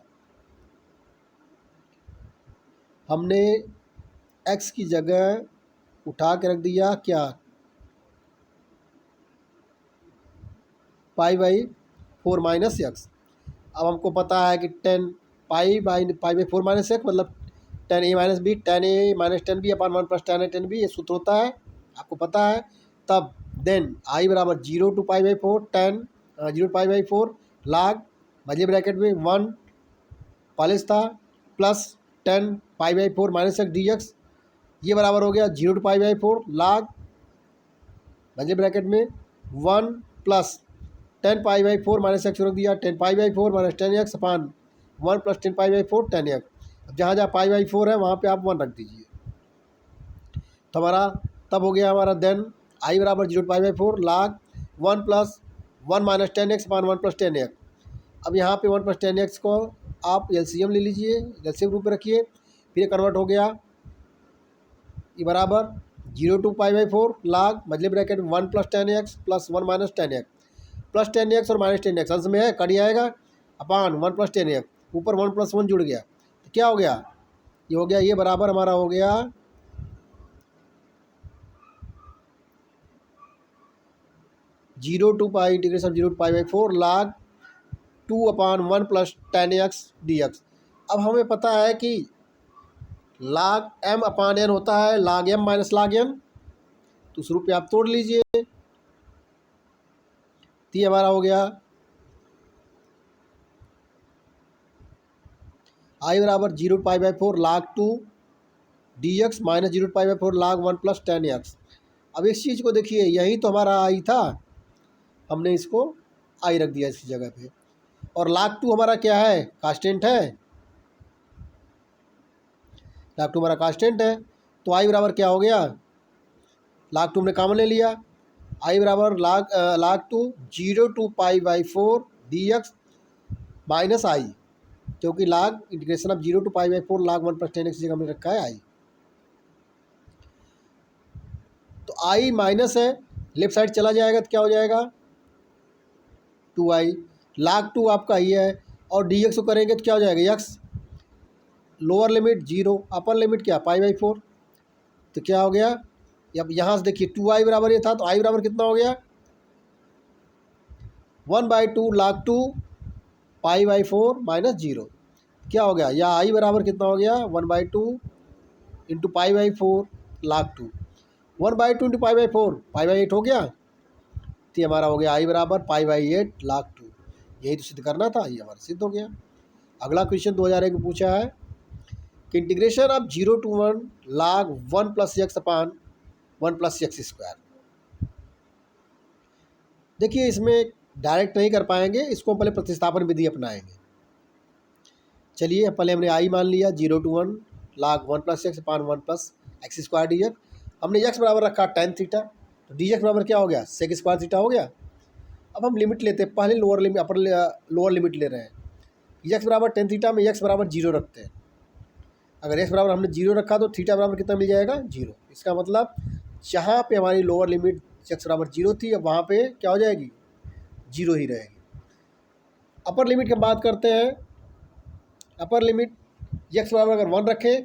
हमने x की जगह उठा के रख दिया क्या, π/4 माइनस एक्स। अब हमको पता है कि 10 π/4 माइनस एक्स मतलब 10a minus b, 10a minus 10b upon 1 plus 10a10b, ये सूत्र होता है, आपको पता है। तब देन i बराबर 0 to π/4 10 0 π/4 लाग मजे ब्रैकेट में 1 पहले था plus 10 π/4 minus x D x, ये बराबर हो गया 0 to π/4 लाग मजे ब्रैकेट में 1 प्लस 10 π/4 माइनस एक्स रख दिया, 10 π/4 minus 10x upon 1 plus 10 π/4 10x। अब जहाँ जहाँ π/4 है वहाँ पे आप 1 रख दीजिए, तो हमारा तब हो गया हमारा देन i बराबर 0 π/4 लाग 1 plus 1 minus 10x upon 1 plus 10x। अब यहाँ पे 1 प्लस 10x को आप एलसीएम ले लीजिए, एलसीएम रूप में रखिए, फिर ये कन्वर्ट हो गया, ये बराबर 0 to π/4 लाग मतलब bracket 1 plus 10x plus 1 minus 10x, plus 10x और माइनस 10x अंश में है, कट जाएगा अपान 1 प्लस 10x, ऊपर 1 प्लस 1 जुड़ गया, तो क्या हो गया, ये हो गया, ये बराबर हमारा हो गया 0 to π इंटीग्रेशन 0 to π/4 लाग 2 अपान 1 प्लस 10x dx। अब हमें पता है कि लाग m अपान n होता है लाग m माइनस लाग n, तो उस रूप में आप तोड़ लीजिए, तो ये हमारा हो गया i बराबर 0 to π/4 लाग 2 dx माइनस 0 to π/4 लाग 1 प्लस 10x। अब इस चीज़ को देखिए, यही तो हमारा i था, हमने इसको i रख दिया इसकी जगह पे, और लाग 2 हमारा क्या है, कांस्टेंट है, लाग 2 हमारा कांस्टेंट है, तो i बराबर क्या हो गया, लाग 2 हमने कॉमन ले लिया, i बराबर लाग 2 0 to π/4 dx माइनस i, क्योंकि लाग इंटीग्रेशन ऑफ 0 to π/4 लाग 1 प्लस 10x जगह हमने रखा है i, तो i माइनस है, लेफ्ट साइड चला जाएगा तो क्या हो जाएगा 2i, लाग 2 आपका ही है, और dx को करेंगे तो क्या हो जाएगा x, lower limit 0 upper limit क्या π/4, तो क्या हो गया, अब यहाँ से देखिए 2i बराबर ये था, तो i बराबर कितना हो गया 1/2 लाग 2 π/4 माइनस 0, क्या हो गया, या i बराबर कितना हो गया 1/2 इंटू π/4 लाग 2, 1/2 इंटू π/4 π/8 हो गया, तो ये हमारा हो गया i बराबर π/8 लाग 2। यही तो सिद्ध करना था, ये हमारा सिद्ध हो गया। अगला क्वेश्चन 2001 में पूछा है कि इंटीग्रेशन ऑफ 0 to 1 लाग 1 plus x upon 1 plus x square. देखिए इसमें डायरेक्ट नहीं कर पाएंगे, इसको पहले प्रतिस्थापन विधि अपनाएंगे। चलिए पहले हमने i मान लिया 0 to 1 लाग 1 plus x upon 1 plus x square d x. हमने x बराबर रखा tan थीटा, तो डी एक्स बराबर क्या हो गया सेक स्क्वायर थीटा हो गया। अब हम लिमिट लेते हैं, पहले lower limit upper lower limit ले रहे हैं, x बराबर tan थीटा में x बराबर 0 रखते हैं। अगर x बराबर हमने 0 रखा तो थीटा बराबर कितना मिल जाएगा 0। इसका मतलब जहाँ पे हमारी लोअर लिमिट x बराबर 0 थी, अब वहाँ पे क्या हो जाएगी 0 ही रहेगी। अपर लिमिट की बात करते हैं, अपर लिमिट x बराबर अगर 1 रखें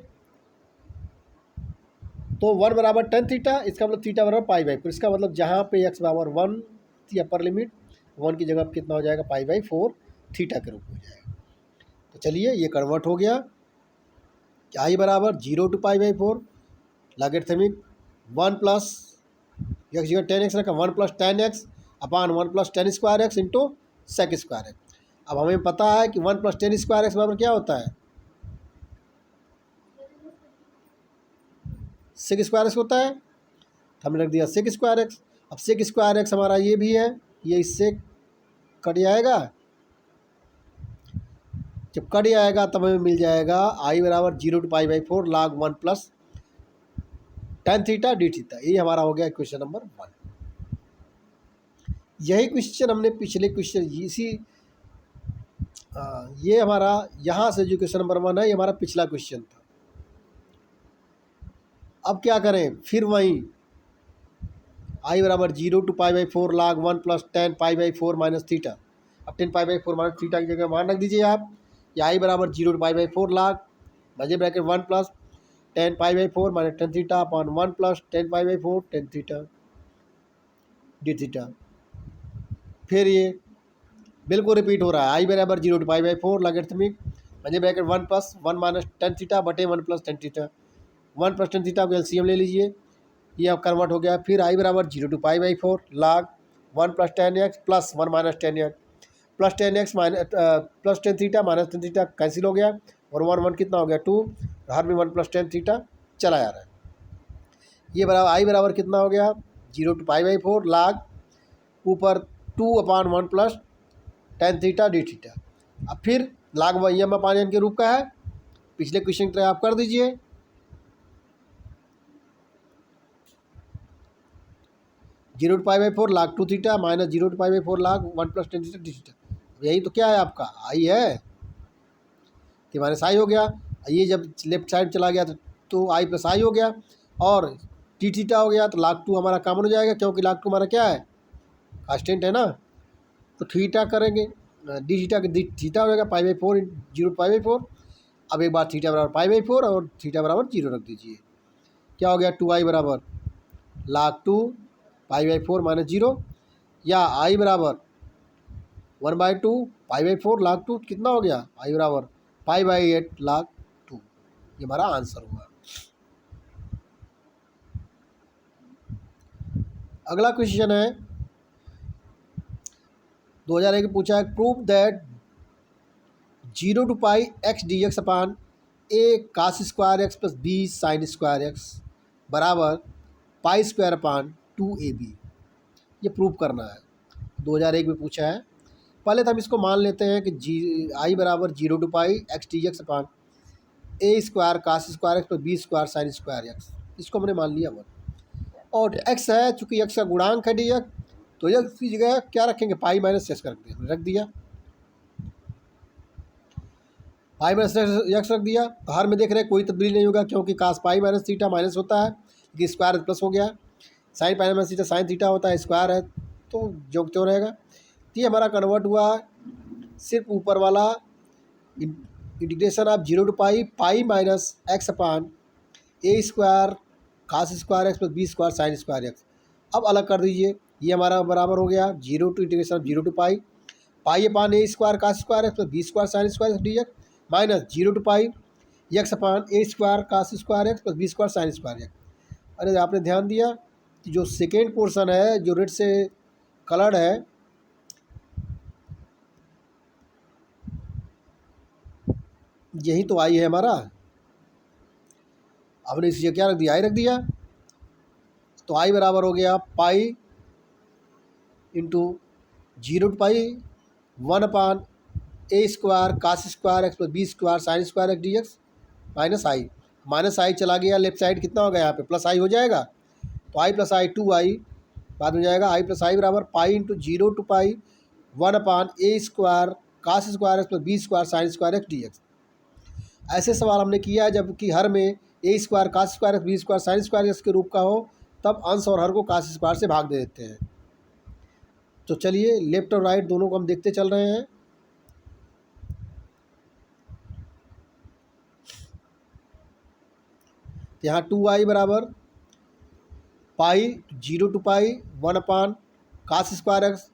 तो 1 बराबर tan थीटा, इसका मतलब थीटा बराबर π/4। इसका मतलब जहाँ पे x बराबर 1 थी अपर लिमिट, 1 की जगह कितना हो जाएगा π/4 थीटा के रूप में हो जाएगा। तो चलिए ये कन्वर्ट हो गया, i बराबर 0 to π/4 लॉगरिथमिक 1 प्लस x जगह 10x रखा 1 plus 10x upon 1 plus 10 square x into sec square x. अब हमें पता है कि 1 प्लस 10 स्क्वायर एक्स बराबर क्या होता है सेक स्क्वायर एक्स होता है, तो हमने रख दिया सेक स्क्वायर एक्स। अब सेक स्क्वायर एक्स हमारा ये भी है, ये इससे कट जाएगा, जब कट जाएगा तब हमें मिल जाएगा i बराबर 0 to π/4 लाग 1 plus tan theta d theta. ये हमारा हो गया क्वेश्चन नंबर 1। यही क्वेश्चन हमने पिछले क्वेश्चन ये हमारा यहाँ से जो क्वेश्चन नंबर 1 है, ये हमारा पिछला क्वेश्चन था। अब क्या करें, फिर वहीं i बराबर 0 to π/4 लाग 1 प्लस tan π/4 माइनस थीटा। अब tan π/4 माइनस थीटा की जगह मान रख दीजिए आप, या i बराबर 0 to π/4 लाग मजे bracket 1 plus ten pi by four minus tan theta upon 1 plus ten pi by four ten theta d theta. फिर ये बिल्कुल रिपीट हो रहा है, आई बराबर 0 to pi by four logarithmic म्हणजे bracket 1 plus 1 minus tan theta बटे 1 plus tan theta. 1 plus tan theta को एलसीएम ले लीजिए, ये अब कन्वर्ट हो गया। फिर आई बराबर 0 to pi by four log 1 plus ten x plus 1 minus ten x plus ten x minus plus tan theta minus tan theta cancel हो गया और 1 1 कितना हो गया 2, हर में 1 प्लस टेन थीटा चला जा रहा है। ये बराबर आई बराबर कितना हो गया 0 टू पाई बाई फोर लाग ऊपर 2 upon 1 plus tan theta d theta. अब फिर लाग वही एम अपान एन के रूप का है, पिछले क्वेश्चन की तरह आप कर दीजिए। Zero to pi by four log 2 theta minus 0 to pi by four log 1 plus tan theta d theta. यही तो क्या है आपका आई है कि माइनस आई हो गया। ये जब लेफ्ट साइड चला गया तो आई प्लस आई हो गया और टी थीटा हो गया, तो लाग 2 हमारा कॉमन हो जाएगा क्योंकि लाग 2 हमारा क्या है कांस्टेंट है ना। तो थीटा करेंगे डी थीटा के डी थीटा हो जाएगा पाई by four 0 pi by four. अब एक बार थीटा बराबर पाई बाई फोर और थीटा बराबर 0 रख दीजिए। क्या हो गया 2 आई बराबर लाग 2 पाई बाई फोर माइनस 0 या आई बराबर 1 by 2 pi by four log 2 कितना हो गया आई बराबर पाई बाई 8 लाग 2। ये हमारा आंसर हुआ। अगला क्वेश्चन है 2001 में पूछा है prove that 0 to pi x D x upon a cos square x plus b sine square x बराबर पाई स्क्वायर अपान 2ab। ये प्रूव करना है, 2001 में पूछा है। पहले तो हम इसको मान लेते हैं कि आई बराबर 0 to pi x D x upon a square cos square x plus b square sine square x, इसको हमने मान लिया वन। और एक्स है, चूँकि एक्स का गुणांक है डी एक्स, तो एक्स की जगह क्या रखेंगे पाई माइनस एक्स रख दिया। पाई माइनस एक्स रख दिया तो हर में देख रहे हैं कोई तब्दीली नहीं होगा क्योंकि कास पाई माइनस थीटा माइनस होता है, लेकिन स्क्वायर प्लस हो गया। Sign pi minus theta sine theta होता है, स्क्वायर है तो जो क्यों रहेगा। तो ये हमारा कन्वर्ट हुआ सिर्फ ऊपर वाला integration of 0 to pi pi minus x upon a square cos square x plus b square sine square x. अब अलग कर दीजिए, ये हमारा बराबर हो गया 0 to integration of 0 to pi pi upon a square cos square x plus b square sine square x D x minus 0 to pi x upon a square cos square x plus b square sine square x. अरे आपने ध्यान दिया कि जो second portion है जो red से coloured है, यही तो आई है हमारा। हमने इसी क्या रख दिया आई रख दिया, तो आई बराबर हो गया pi into 0 to pi 1 upon a square cos square x plus b square sine square x D x minus I चला गया लेफ्ट साइड, कितना होगा यहाँ पे प्लस आई हो जाएगा, तो आई प्लस आई 2 आई बाद में जाएगा। आई प्लस आई बराबर pi into 0 to pi 1 upon a square cos square x plus b square sine square x D x. ऐसे सवाल हमने किया है जबकि हर में a square cos square x b square sine square x के रूप का हो, तब अंश और हर को कास स्क्वायर से भाग दे देते हैं। तो चलिए लेफ्ट और राइट दोनों को हम देखते चल रहे हैं। यहाँ 2i बराबर pi 0 to pi 1 upon cos square x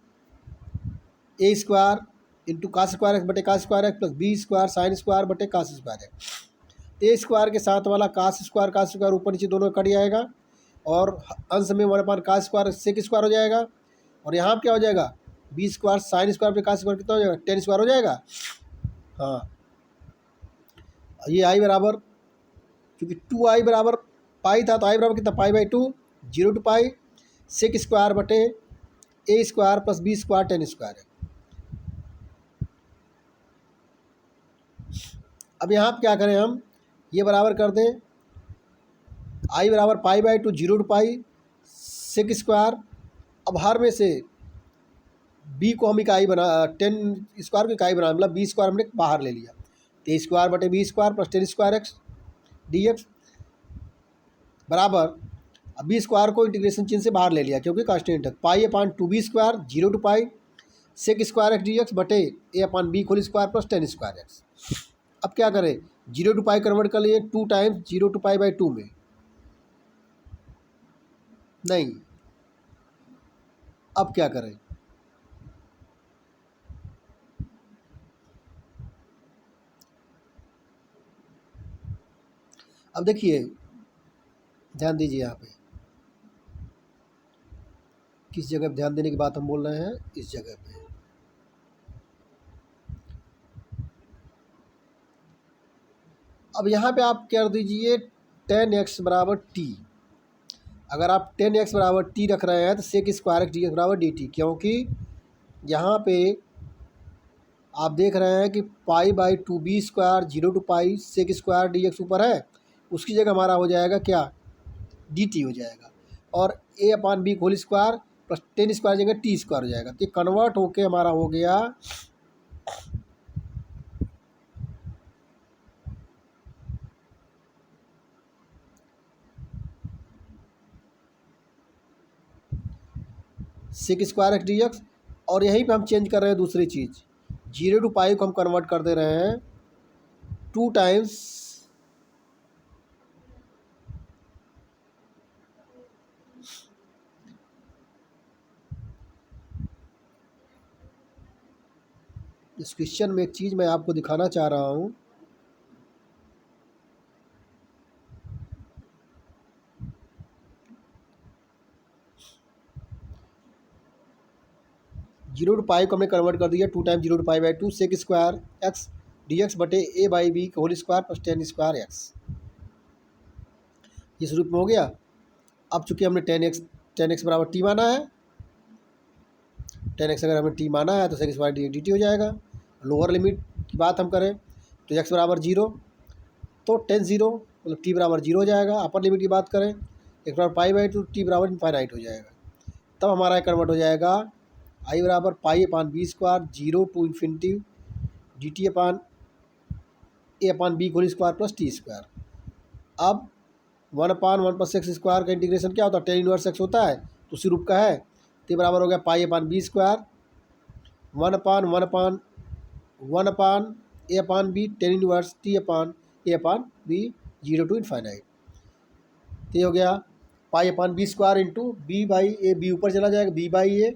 a square into cos square x बटे cos square x plus b square sine square बटे cos square x. A square के साथ वाला कास स्क्वायर ऊपर नीचे दोनों कट जाएगा और अंश में 1 upon cos square sec square हो जाएगा। और यहाँ क्या हो जाएगा बी स्क्वायर साइन स्क्वायर पे कास स्क्वायर कितना हो जाएगा 10 स्क्वायर हो जाएगा। हाँ ये आई बराबर क्योंकि 2i बराबर पाई था तो आई बराबर कितना pi by 2 0 to pi sec square बटे a square plus b square 10 square है। अब यहाँ क्या करें हम ये बराबर कर दें आई बराबर pi by 2 0 to pi sec square. अब हर में से बी को हम इकाई बना 10 स्क्वायर को इकाई बना मतलब बी स्क्वायर हमने बाहर ले लिया, तो ए स्क्वायर बटे b square plus 10 square x D x बराबर अब बी स्क्वायर को इंटीग्रेशन चिन्ह से बाहर ले लिया क्योंकि कांस्टेंट है, pi upon 2b square 0 to pi sec square x D x बटे a upon b whole square plus 10 square x. अब क्या करें जीरो टू पाई कन्वर्ट कर लिए 2 टाइम्स 0 to π/2 में, नहीं। अब क्या करें? अब देखिए, ध्यान दीजिए यहाँ पे, किस जगह पे ध्यान देने की बात हम बोल रहे हैं, इस जगह पे। अब यहाँ पे आप कर दीजिए 10x बराबर टी। अगर आप 10x बराबर टी रख रहे हैं तो sec square x D x बराबर डी टी, क्योंकि यहाँ पे आप देख रहे हैं कि π/2 b square 0 to π sec square d x ऊपर है, उसकी जगह हमारा हो जाएगा क्या, डी टी हो जाएगा। और a/b whole square plus 10 square जगह टी स्क्वायर हो जाएगा। तो ये कन्वर्ट होके हमारा हो गया sec square x D x. और यहीं पे हम चेंज कर रहे हैं दूसरी चीज़, 0 to π को हम कन्वर्ट कर दे रहे हैं 2 टाइम्स इस क्वेश्चन में एक चीज़ मैं आपको दिखाना चाह रहा हूँ। जीरो टू पाई को हमने कन्वर्ट कर दिया 2 times 0 to π/2 sec square x D x बटे a/b whole square plus 10 square x, इस रूप में हो गया। अब चूंकि हमने 10x बराबर टी माना है, 10x अगर हमें टी माना है तो सेक स्क्वायर डी टी हो जाएगा। लोअर लिमिट की बात हम करें तो x बराबर 0, तो 10 मतलब t बराबर 0 हो जाएगा। अपर लिमिट की बात करें x बराबर π/2 t बराबर इनफाइनाइट हो जाएगा। तब हमारा कन्वर्ट हो जाएगा i बराबर π/b square 0 to infinity d t upon a/b whole square plus t square. अब 1/1 प्लस एक्स स्क्वायर का इंटीग्रेशन क्या होता है, 10 इनवर्स एक्स होता है, तो उसी रूप का है। तो बराबर हो गया π/b square 1/1/1/a/b 10 inverse t/a/b 0 to infinite. तो ये हो गया π/b square into b/a, b ऊपर चला जाएगा b/a,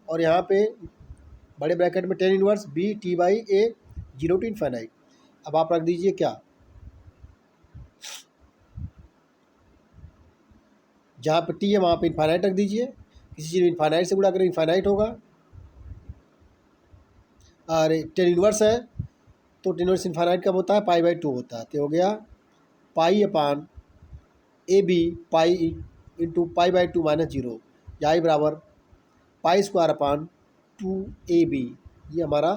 और यहाँ पे बड़े ब्रैकेट में 10 inverse b t/a 0 to infinite. अब आप रख दीजिए क्या, जहाँ पे टी है वहाँ पे इनफाइनाइट रख दीजिए। किसी चीज़ में इनफाइनाइट से गुणा करें इनफाइनाइट होगा, और 10 इनवर्स है तो 10 इनवर्स इनफाइनाइट कब होता है, π/2 होता है। तो हो गया π/ab पाई इंटू π/2 -0 या i बराबर π²/2ab। ये हमारा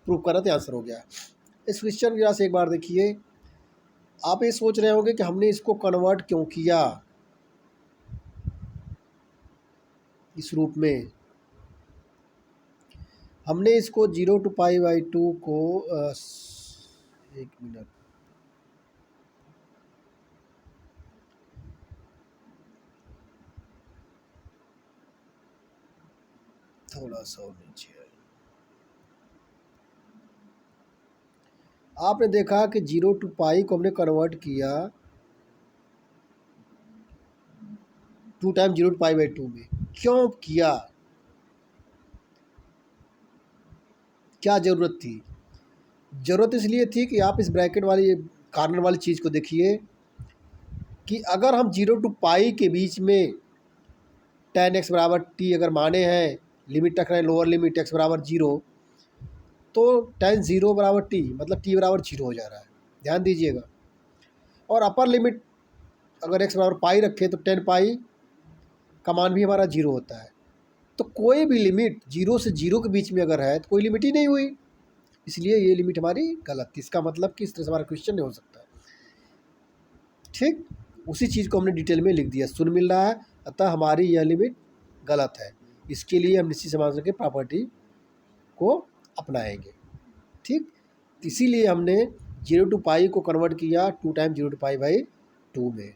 प्रूव करना तो आंसर हो गया। इस क्वेश्चन की वजह से एक बार देखिए, आप ये सोच रहे होंगे कि हमने इसको कन्वर्ट क्यों किया इस रूप में। हमने इसको 0 to π/2 को एक मिनट, थोड़ा सा नीचे है। आपने देखा कि 0 to π को हमने कन्वर्ट किया 2 टाइम 0 to π/2 में। क्यों किया, क्या ज़रूरत थी? ज़रूरत इसलिए थी कि आप इस ब्रैकेट वाली कॉर्नर वाली चीज़ को देखिए कि अगर हम 0 to π के बीच में 10x बराबर टी अगर माने हैं, लिमिट रख रहे हैं लोअर लिमिट x बराबर 0, तो tan 0 बराबर टी मतलब t बराबर 0 हो जा रहा है, ध्यान दीजिएगा। और अपर लिमिट अगर x बराबर पाई रखे तो 10π का मान भी हमारा 0 होता है। तो कोई भी लिमिट 0 से 0 के बीच में अगर है तो कोई लिमिट ही नहीं हुई, इसलिए ये लिमिट हमारी गलत थी। इसका मतलब कि इस तरह से हमारा क्वेश्चन नहीं हो सकता है। ठीक, उसी चीज़ को हमने डिटेल में लिख दिया, सुन मिल रहा है, अतः हमारी यह लिमिट गलत है। इसके लिए हम निश्चित समाधान के प्रॉपर्टी को अपनाएंगे। ठीक, इसीलिए हमने 0 to π को कन्वर्ट किया 2 टाइम 0 to π/2 में।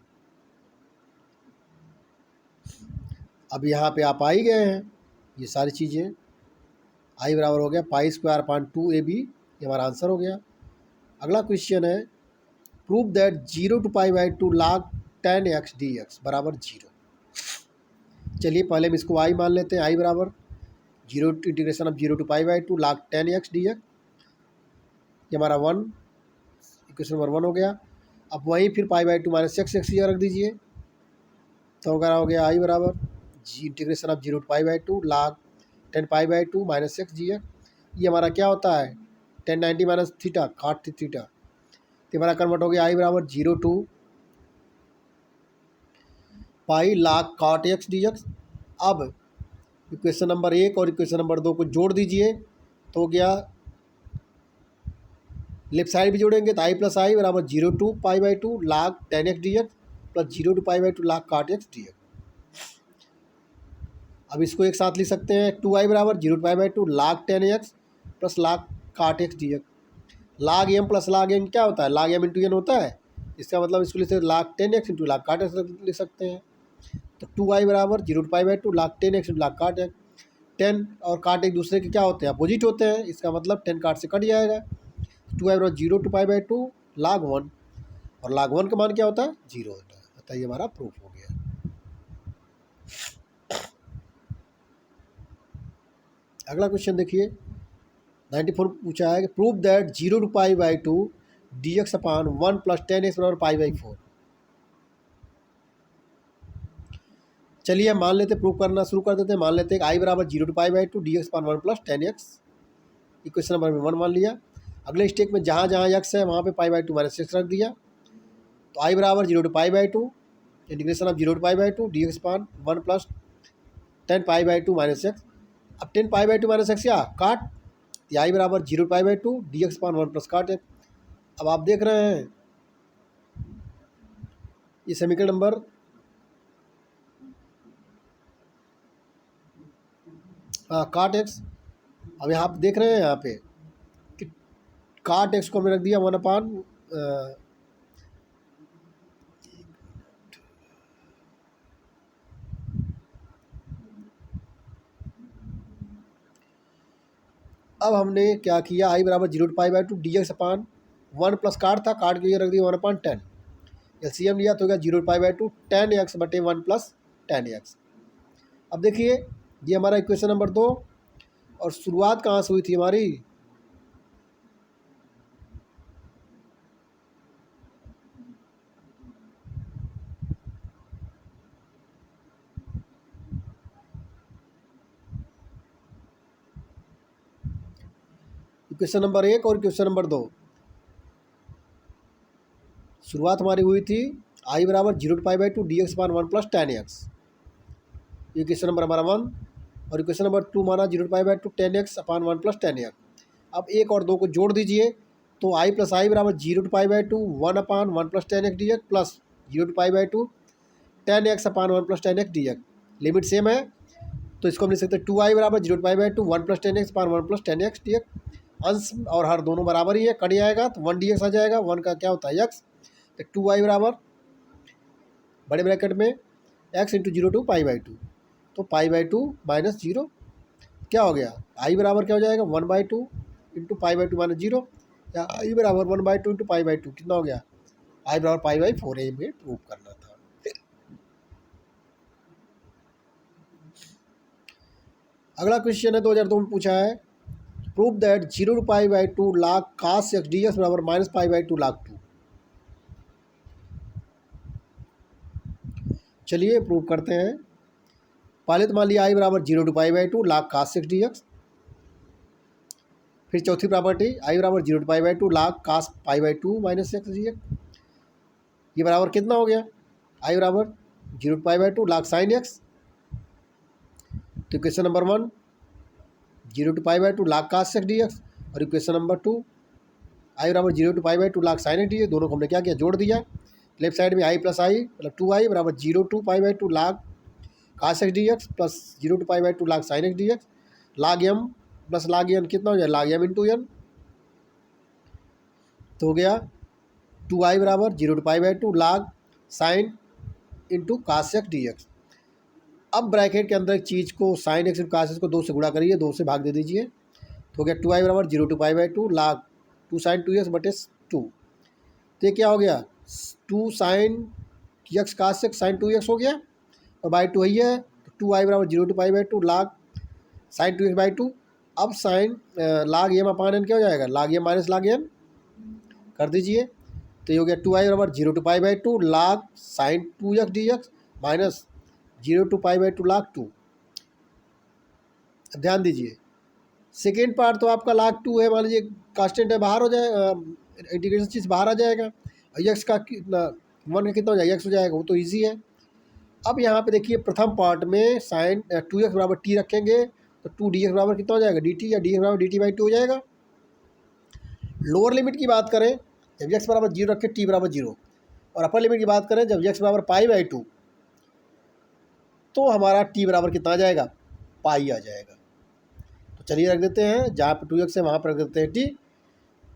अब यहाँ पे आप आ ही गए हैं, ये सारी चीज़ें i बराबर हो गया π²/2ab, ये हमारा आंसर हो गया। अगला क्वेश्चन है prove that 0 to π/2 log 10x dx बराबर 0। चलिए पहले हम इसको आई मान लेते हैं। आई बराबर 0 log 10x dx, ये हमारा 1, इक्वेशन नंबर 1 हो गया। अब वहीं फिर π/2 माइनस एक्स रख दीजिए, तो वगैरह हो गया आई बराबर (0 to π/2 log 10π/2 minus x dx। ये हमारा क्या होता है 1090 माइनस थीटा, काट थीटा, तो हमारा कन्वर्ट हो गया आई बराबर 0 to π log cot x dx। अब इक्वेशन नंबर 1 और इक्वेशन नंबर 2 को जोड़ दीजिए, तो हो गया लेफ्ट साइड भी जोड़ेंगे तो आई प्लस आई बराबर 0 to π/2 log 10x dx plus 0 to π/2 log cot x dx। अब इसको एक साथ लिख सकते हैं 2i बराबर 0 to π/2 log 10x plus log cot x dx। log m plus log n क्या होता है, log m इंटू n होता है, इसका मतलब इसको लिख सकते हैं log 10x into log cot x लिख सकते हैं। तो 2i बराबर 0 to π/2 log 10x into log cot x। 10 और काट एक दूसरे के क्या होते हैं, अपोजिट होते हैं, इसका मतलब 10 काट से कट जाएगा। 2i बराबर 0 to π/2 log 1, और log 1 का मान क्या होता है 0 होता है। अतः ये हमारा प्रूफ हो गया। अगला क्वेश्चन देखिए 94 पूछा है कि prove that 0 to π/2 dx upon 1 plus 10x बराबर π/4। चलिए हम मान लेते प्रूव करना शुरू कर देते हैं। मान लेते हैं आई बराबर 0 to π/2 dx upon 1 plus 10x, equation number में 1 मान लिया। अगले स्टेप में जहाँ जहाँ x है वहाँ पे π/2 माइनस एक्स रख दिया, तो आई बराबर 0 to π/2 integration of 0 to π/2 dx upon 1 plus 10 π/2 minus x. अब 10 π/2 माइनस एक्स क्या काट, आई बराबर 0 to π/2 dx upon 1 plus cot x. अब आप देख रहे हैं ये समीकरण नंबर काट एक्स। अब यहाँ आप देख रहे हैं यहाँ पे कि काट एक्स को हमने रख दिया 1 अपान अब हमने क्या किया, आई बराबर 0 to π/2 dx अपान 1 प्लस काट था, काट के लिए रख दिया 1 अपान 10, एलसीएम लिया तो हो गया 0 to π/2 10x बटे 1 प्लस 10x। अब देखिए ये हमारा इक्वेशन नंबर 2, और शुरुआत कहाँ से हुई थी हमारी, इक्वेशन नंबर 1 और इक्वेशन नंबर 2, शुरुआत हमारी हुई थी आई बराबर 0 to π/2 dx upon 1 plus 10x, equation number हमारा 1, और इक्वेशन नंबर 2 हमारा 0 to π/2 10x upon 1 plus 10x। अब 1 और 2 को जोड़ दीजिए, तो आई प्लस आई बराबर 0 to π/2 1 upon 1 plus 10x dx plus 0 to π/2 10x upon 1 plus 10x dx। Limit same है तो इसको हम लिख सकते हैं 2i बराबर 0 to π/2 1 plus 10x upon 1 plus 10x dx। अंश और हर दोनों बराबर ही है, कट जाएगा तो 1 dx आ जाएगा, 1 का क्या होता है x, तो 2i बराबर बड़े ब्रैकेट में x इंटू 0 to π/2, तो π/2 माइनस 0 क्या हो गया, आई बराबर क्या हो जाएगा 1/2 इंटू π/2 माइनस 0, या आई बराबर 1/2 इंटू π/2 कितना हो गया, आई बराबर π/4 है, में प्रूव करना था। अगला क्वेश्चन है 2002 में पूछा है prove that 0 to π/2 log cos x dx बराबर माइनस π/2 log 2। चलिए प्रूव करते हैं। पहले तो मान लिया आई बराबर 0 to π/2 log cos x dx, फिर चौथी प्रॉपर्टी आई बराबर 0 to π/2 log cos π/2 minus x dx, ये बराबर कितना हो गया, आई बराबर 0 to π/2 log sin x। तो equation number 1 0 to π/2 log cos x dx, और इक्वेशन नंबर 2 आई बराबर 0 to π/2 log sin x dx, दोनों को हमने क्या किया जोड़ दिया। लेफ्ट साइड में आई प्लस आई मतलब 2i बराबर 0 to π/2 log cos x dx plus 0 to π/2 log sin x dx, log m plus log n कितना हो जाए log m इंटू n, तो हो गया 2i बराबर 0 to π/2 log sin into cos x dx। अब ब्रैकेट के अंदर एक चीज़ को sin x into cos x को 2 से गुणा करिए, 2 से भाग दे दीजिए, तो हो गया 2i बराबर 0 to π/2 log 2 sin 2x बटे 2, तो ये क्या हो गया, 2 साइन यक्स कास एक्स साइन 2x हो गया, और बाई टू ही है तो 2i बराबर 0 to π/2 लाग साइन 2x/2। अब साइन लाग एम अपान एन क्या हो जाएगा, लाग एम माइनस लाग एन कर दीजिए, तो ये हो गया 2i बराबर 0 to π/2 log sign 2x/dx minus 0 to π/2 log 2। ध्यान दीजिए सेकेंड पार्ट तो आपका लाग 2 है, मान लीजिए कांस्टेंट है, बाहर हो जाएगा, इंटीग्रेशन चीज़ बाहर आ जाएगा, यक्स का कितना 1 का कितना हो जाएगा, यक्स हो जाएगा, वो तो ईजी है। अब यहाँ पे देखिए प्रथम पार्ट में साइन 2x बराबर टी रखेंगे तो 2 dx बराबर कितना हो जाएगा, dt, या dx बराबर dt/2 हो जाएगा। लोअर लिमिट की बात करें जब x बराबर 0 रखें t बराबर 0, और अपर लिमिट की बात करें जब x बराबर π/2 तो हमारा t बराबर कितना आ जाएगा, पाई आ जाएगा। तो चलिए रख देते हैं, जहाँ पे 2x है वहाँ पर रख देते हैं t,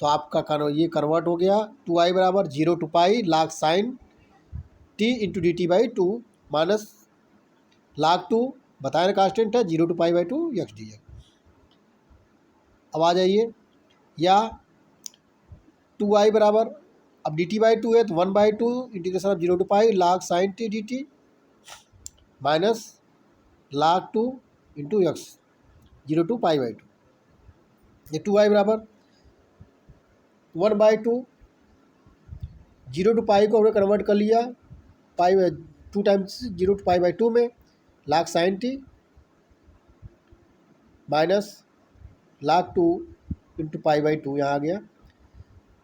तो आपका ये कन्वर्ट हो गया 2i बराबर 0 to π लाग sign t into dt/2 minus लाग 2 बताया ना कांस्टेंट है 0 to π/2 x dx। अब आ जाइए, या 2i बराबर अब dt/2 है तो 1/2 इंटीग्रेशन ऑफ 0 to π लाग साइन t dt माइनस लाग 2 इंटू एक्स 0 to π/2। ये 2i बराबर 1/2 0 to π को हमने कन्वर्ट कर लिया पाई 2 टाइम्स 0 to π/2 में लाग साइन टी माइनस लाग 2 इंटू π/2 यहाँ आ गया।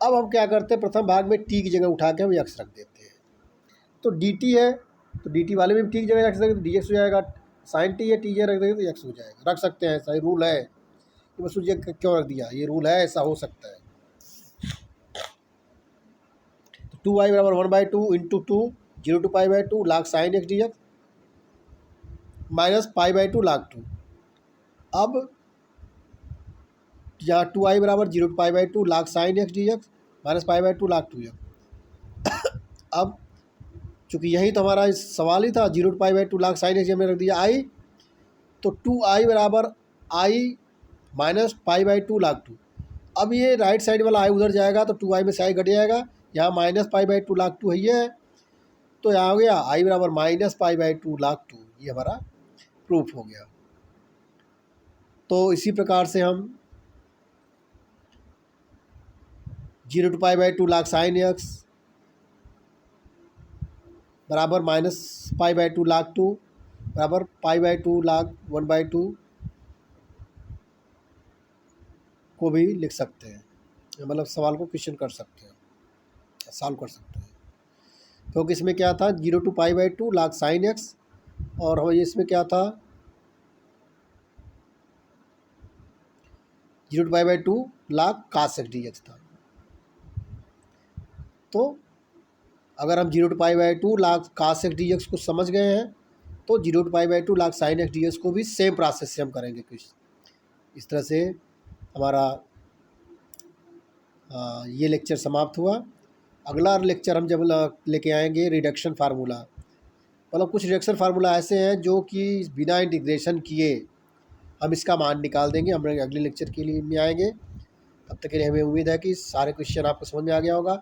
अब हम क्या करते हैं, प्रथम भाग में टी की जगह उठा के हम एक्स रख देते हैं, तो डी टी है तो डी टी वाले में भी टी की जगह रख सकते तो डी एक्स हो जाएगा, साइन टी है टी जगह रख देंगे तो एक्स हो जाएगा, रख सकते हैं, सही रूल है, तो बस ये क्यों रख दिया, ये रूल है, ऐसा हो सकता है। तो 2i बराबर 1/2 into 2 0 to π/2 log sine x D x minus π/2 log 2। अब यहाँ 2i बराबर 0 to π/2 log sine x D x minus π/2 log 2x। अब चूँकि यही तो हमारा इस सवाल ही था, 0 to π/2 लाग साइन एक्स हमने रख दिया i, तो 2i बराबर i माइनस π/2 लाग 2। अब ये राइट साइड वाला i उधर जाएगा तो 2i में से i घट जाएगा, यहाँ माइनस π/2 लाग 2 है, तो यहाँ हो गया i बराबर माइनस π/2 लाग 2, ये हमारा प्रूफ हो गया। तो इसी प्रकार से हम 0 to π/2 लाग साइन एक्स बराबर माइनस π/2 लाग 2 बराबर π/2 लाग 1/2 को भी लिख सकते हैं, मतलब सवाल को क्वेश्चन कर सकते हैं, सॉल्व कर सकते हैं, क्योंकि इसमें क्या था 0 to π/2 लाग साइन एक्स, और हम इसमें क्या था 0 to π/2 लाग कास एक्स डी एक्स था। तो अगर हम 0 to π/2 लाग कास एक्स डी एक्स को समझ गए हैं तो 0 to π/2 log sine x D x को भी सेम प्रोसेस से हम करेंगे कुछ इस तरह से। हमारा ये लेक्चर समाप्त हुआ। अगला लेक्चर हम जब लेके आएंगे रिडक्शन फार्मूला, मतलब कुछ रिडक्शन फार्मूला ऐसे हैं जो कि बिना इंटीग्रेशन किए हम इसका मान निकाल देंगे। हम अगले लेक्चर के लिए में आएंगे, तब तक के लिए हमें उम्मीद है कि सारे क्वेश्चन आपको समझ में आ गया होगा।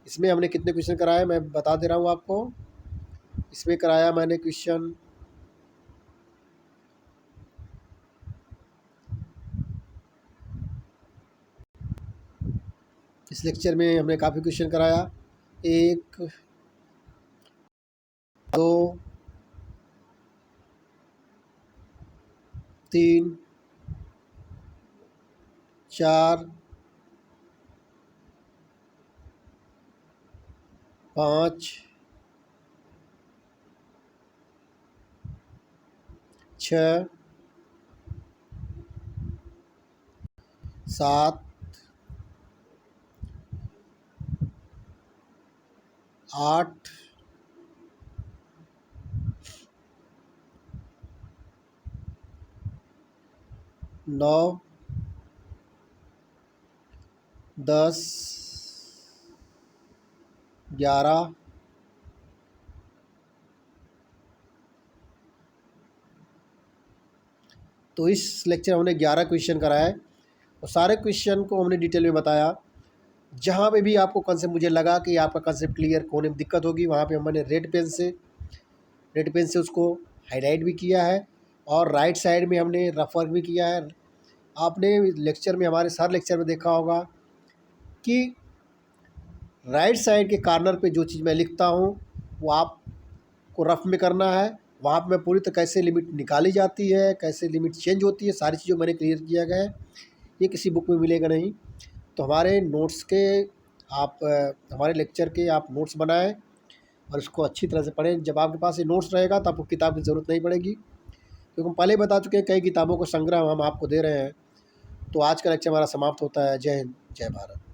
इसमें हमने कितने क्वेश्चन कराए मैं बता दे रहा हूँ आपको। इसमें कराया मैंने क्वेश्चन इस लेक्चर में हमने काफ़ी क्वेश्चन कराया, 1 2 3 4 5 6 7 8 9 10 11 तो इस लेक्चर में हमने 11 क्वेश्चन कराए और सारे क्वेश्चन को हमने डिटेल में बताया। जहाँ पे भी आपको कंसेप्ट मुझे लगा कि आपका कंसेप्ट क्लियर होने में दिक्कत होगी, वहाँ पे मैंने रेड पेन से उसको हाईलाइट भी किया है और राइट साइड में हमने रफ वर्क भी किया है। आपने लेक्चर में, हमारे सारे लेक्चर में देखा होगा कि राइट साइड के कॉर्नर पे जो चीज़ मैं लिखता हूँ वो आपको रफ में करना है। वहाँ पे मैं पूरी तरह कैसे लिमिट निकाली जाती है, कैसे लिमिट चेंज होती है, सारी चीज़ों मैंने क्लियर किया गया है। ये किसी बुक में मिलेगा नहीं। तो हमारे नोट्स के आप हमारे लेक्चर के आप नोट्स बनाएं और इसको अच्छी तरह से पढ़ें। जब आपके पास ये नोट्स रहेगा तो आपको किताब की ज़रूरत नहीं पड़ेगी, क्योंकि हम पहले ही बता चुके हैं कई किताबों का संग्रह हम आपको दे रहे हैं। तो आज का लेक्चर हमारा समाप्त होता है। जय हिंद, जय भारत।